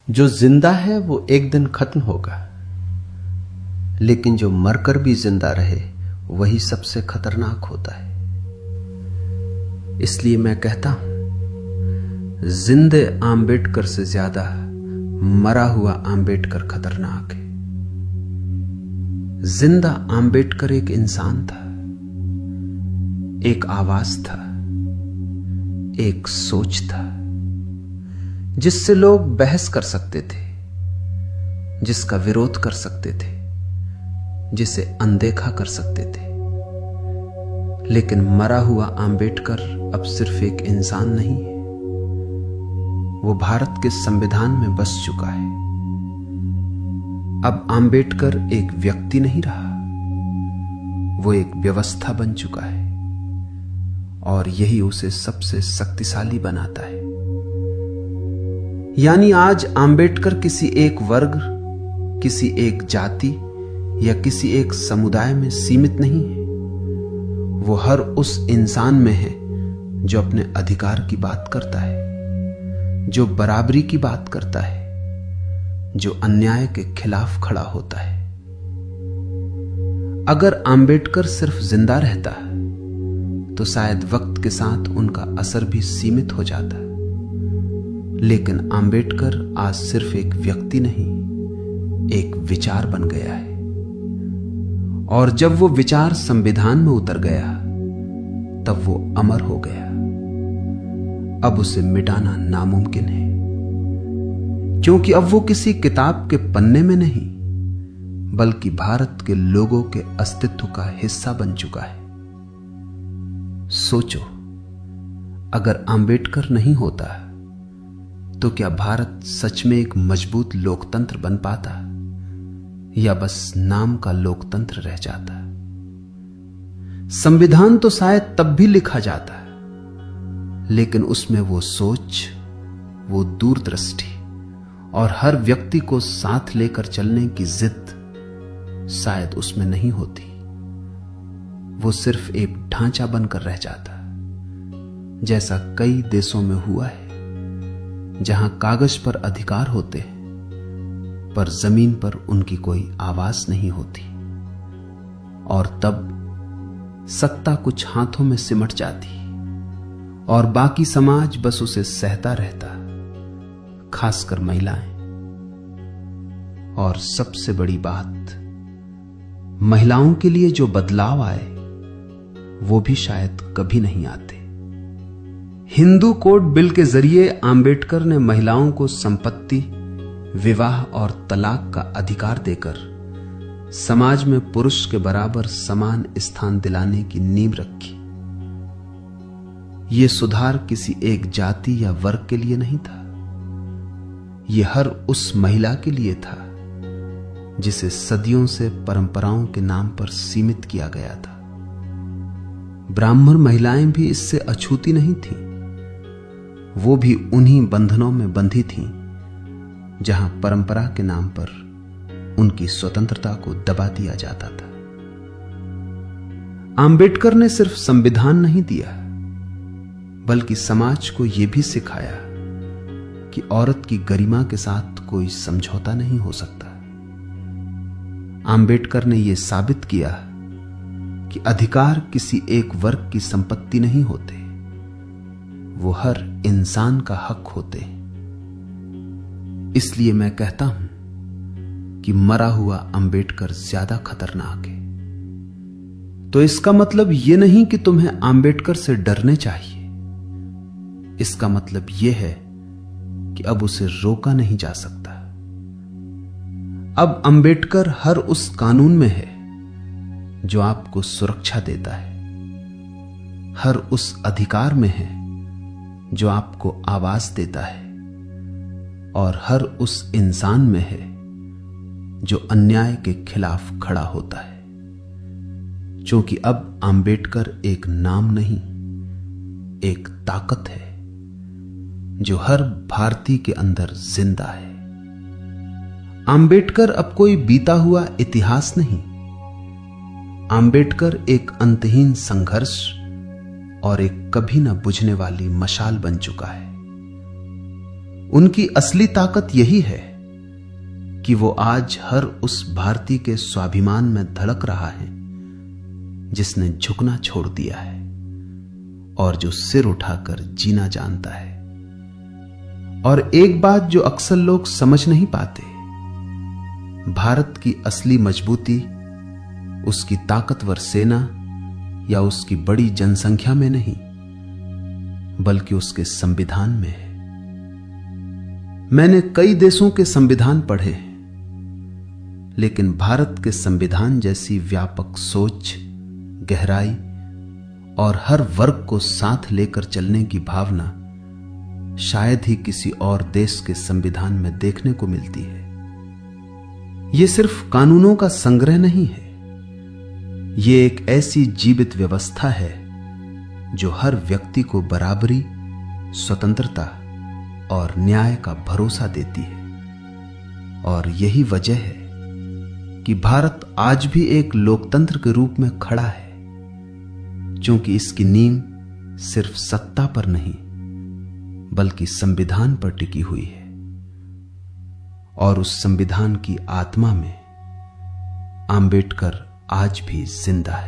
जो जिंदा है वो एक दिन खत्म होगा, लेकिन जो मरकर भी जिंदा रहे वही सबसे खतरनाक होता है। इसलिए मैं कहता हूं, जिंदे आम्बेडकर से ज्यादा मरा हुआ आम्बेडकर खतरनाक है। जिंदा आम्बेडकर एक इंसान था, एक आवाज था, एक सोच था, जिससे लोग बहस कर सकते थे, जिसका विरोध कर सकते थे, जिसे अनदेखा कर सकते थे। लेकिन मरा हुआ आम्बेडकर अब सिर्फ एक इंसान नहीं है, वो भारत के संविधान में बस चुका है। अब आम्बेडकर एक व्यक्ति नहीं रहा, वो एक व्यवस्था बन चुका है, और यही उसे सबसे शक्तिशाली बनाता है। यानी आज आम्बेडकर किसी एक वर्ग, किसी एक जाति या किसी एक समुदाय में सीमित नहीं है। वो हर उस इंसान में है जो अपने अधिकार की बात करता है, जो बराबरी की बात करता है, जो अन्याय के खिलाफ खड़ा होता है। अगर आम्बेडकर सिर्फ जिंदा रहता तो शायद वक्त के साथ उनका असर भी सीमित हो जाता, लेकिन आम्बेडकर आज सिर्फ एक व्यक्ति नहीं, एक विचार बन गया है। और जब वो विचार संविधान में उतर गया तब वो अमर हो गया। अब उसे मिटाना नामुमकिन है, क्योंकि अब वो किसी किताब के पन्ने में नहीं, बल्कि भारत के लोगों के अस्तित्व का हिस्सा बन चुका है। सोचो, अगर आम्बेडकर नहीं होता तो क्या भारत सच में एक मजबूत लोकतंत्र बन पाता, या बस नाम का लोकतंत्र रह जाता? संविधान तो शायद तब भी लिखा जाता, लेकिन उसमें वो सोच, वो दूरदृष्टि और हर व्यक्ति को साथ लेकर चलने की जिद शायद उसमें नहीं होती। वो सिर्फ एक ढांचा बनकर रह जाता, जैसा कई देशों में हुआ है, जहां कागज पर अधिकार होते हैं पर जमीन पर उनकी कोई आवाज नहीं होती। और तब सत्ता कुछ हाथों में सिमट जाती और बाकी समाज बस उसे सहता रहता, खासकर महिलाएं। और सबसे बड़ी बात, महिलाओं के लिए जो बदलाव आए वो भी शायद कभी नहीं आते। हिंदू कोड बिल के जरिए आम्बेडकर ने महिलाओं को संपत्ति, विवाह और तलाक का अधिकार देकर समाज में पुरुष के बराबर समान स्थान दिलाने की नींव रखी। यह सुधार किसी एक जाति या वर्ग के लिए नहीं था, यह हर उस महिला के लिए था जिसे सदियों से परंपराओं के नाम पर सीमित किया गया था। ब्राह्मण महिलाएं भी इससे अछूती नहीं थीं, वो भी उन्हीं बंधनों में बंधी थीं जहां परंपरा के नाम पर उनकी स्वतंत्रता को दबा दिया जाता था। आम्बेडकर ने सिर्फ संविधान नहीं दिया, बल्कि समाज को यह भी सिखाया कि औरत की गरिमा के साथ कोई समझौता नहीं हो सकता। आम्बेडकर ने यह साबित किया कि अधिकार किसी एक वर्ग की संपत्ति नहीं होते, वो हर इंसान का हक होते। इसलिए मैं कहता हूं कि मरा हुआ आम्बेडकर ज्यादा खतरनाक है। तो इसका मतलब यह नहीं कि तुम्हें आम्बेडकर से डरने चाहिए, इसका मतलब यह है कि अब उसे रोका नहीं जा सकता। अब आम्बेडकर हर उस कानून में है जो आपको सुरक्षा देता है, हर उस अधिकार में है जो आपको आवाज देता है, और हर उस इंसान में है जो अन्याय के खिलाफ खड़ा होता है। क्योंकि अब आम्बेडकर एक नाम नहीं, एक ताकत है जो हर भारतीय के अंदर जिंदा है। आम्बेडकर अब कोई बीता हुआ इतिहास नहीं, आम्बेडकर एक अंतहीन संघर्ष और एक कभी न बुझने वाली मशाल बन चुका है। उनकी असली ताकत यही है कि वो आज हर उस भारतीय के स्वाभिमान में धड़क रहा है जिसने झुकना छोड़ दिया है और जो सिर उठाकर जीना जानता है। और एक बात जो अक्सर लोग समझ नहीं पाते, भारत की असली मजबूती उसकी ताकतवर सेना या उसकी बड़ी जनसंख्या में नहीं, बल्कि उसके संविधान में है। मैंने कई देशों के संविधान पढ़े, लेकिन भारत के संविधान जैसी व्यापक सोच, गहराई और हर वर्ग को साथ लेकर चलने की भावना शायद ही किसी और देश के संविधान में देखने को मिलती है। यह सिर्फ कानूनों का संग्रह नहीं है, यह एक ऐसी जीवित व्यवस्था है जो हर व्यक्ति को बराबरी, स्वतंत्रता और न्याय का भरोसा देती है। और यही वजह है कि भारत आज भी एक लोकतंत्र के रूप में खड़ा है, क्योंकि इसकी नींव सिर्फ सत्ता पर नहीं बल्कि संविधान पर टिकी हुई है। और उस संविधान की आत्मा में आंबेडकर आज भी जिंदा है।